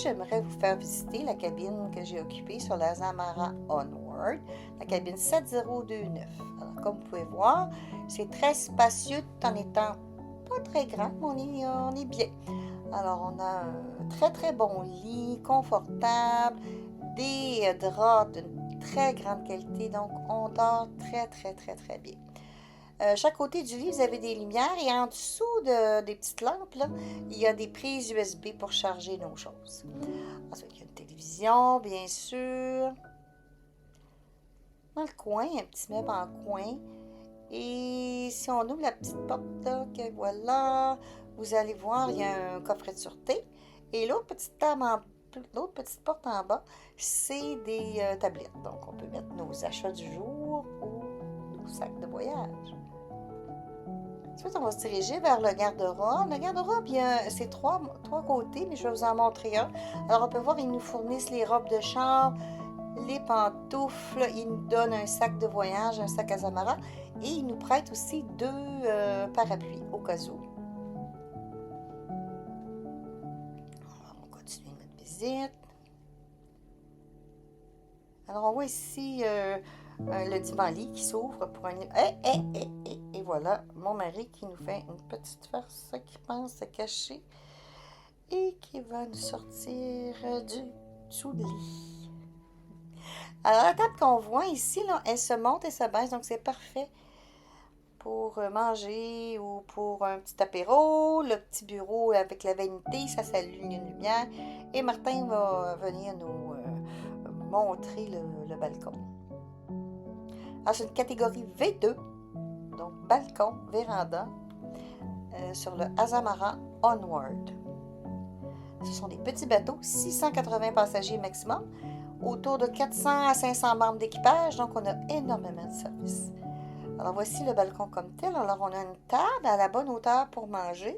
j'aimerais vous faire visiter la cabine que j'ai occupée sur la Azamara Onward, la cabine 7029. Alors, comme vous pouvez voir, c'est très spacieux tout en étant pas très grand, mais on est bien. Alors, on a un très très bon lit, confortable, des draps d'une très grande qualité, donc on dort très très très très bien. Chaque côté du lit, vous avez des lumières et en dessous des petites lampes, là, il y a des prises USB pour charger nos choses. Ensuite, il y a une télévision, bien sûr. Dans le coin, un petit meuble en coin. Et si on ouvre la petite porte, là, que voilà, vous allez voir, il y a un coffret de sûreté. Et l'autre petite porte en bas, c'est des tablettes. Donc, on peut mettre nos achats du jour ou nos sacs de voyage. Ensuite, on va se diriger vers le garde-robe. Le garde-robe, c'est trois côtés, mais je vais vous en montrer un. Alors, on peut voir, ils nous fournissent les robes de chambre, les pantoufles, ils nous donnent un sac de voyage, un sac Azamara, et ils nous prêtent aussi deux parapluies au cas où. Alors, on continue notre visite. Alors, on voit ici le divan-lit qui s'ouvre pour un... Et voilà, mon mari qui nous fait une petite farce qui pense se cacher et qui va nous sortir du dessous de lit. Alors, la table qu'on voit ici, là, elle se monte et se baisse, donc c'est parfait pour manger ou pour un petit apéro. Le petit bureau avec la vanité, ça s'allume une lumière. Et Martin va venir nous montrer le balcon. Alors, c'est une catégorie V2, donc balcon, véranda, sur le Azamara Onward. Ce sont des petits bateaux, 680 passagers maximum, autour de 400 à 500 membres d'équipage, donc on a énormément de services. Alors voici le balcon comme tel. Alors on a une table à la bonne hauteur pour manger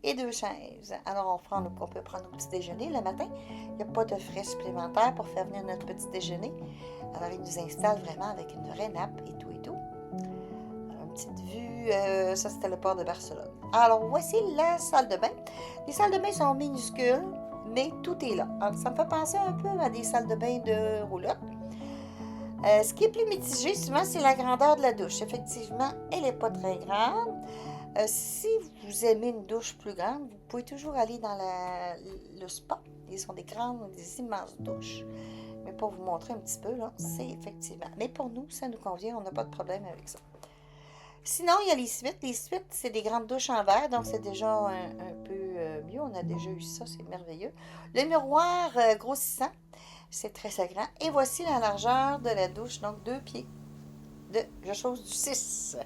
et deux chaises. Alors on peut prendre nos petits déjeuners le matin. Il n'y a pas de frais supplémentaires pour faire venir notre petit déjeuner. Alors il nous installe vraiment avec une vraie nappe et tout et tout. Alors, une petite vue, ça c'était le port de Barcelone. Alors voici la salle de bain. Les salles de bain sont minuscules, mais tout est là. Alors, ça me fait penser un peu à des salles de bain de roulotte. Ce qui est plus mitigé, souvent, c'est la grandeur de la douche. Effectivement, elle n'est pas très grande. Si vous aimez une douche plus grande, vous pouvez toujours aller dans le spa. Ils sont des immenses douches. Mais pour vous montrer un petit peu, là, c'est effectivement. Mais pour nous, ça nous convient, on n'a pas de problème avec ça. Sinon, il y a les suites. Les suites, c'est des grandes douches en verre, donc c'est déjà un peu mieux. On a déjà eu ça, c'est merveilleux. Le miroir grossissant, c'est très agréable. Et voici la largeur de la douche, donc 2 pieds. Je chose du 6.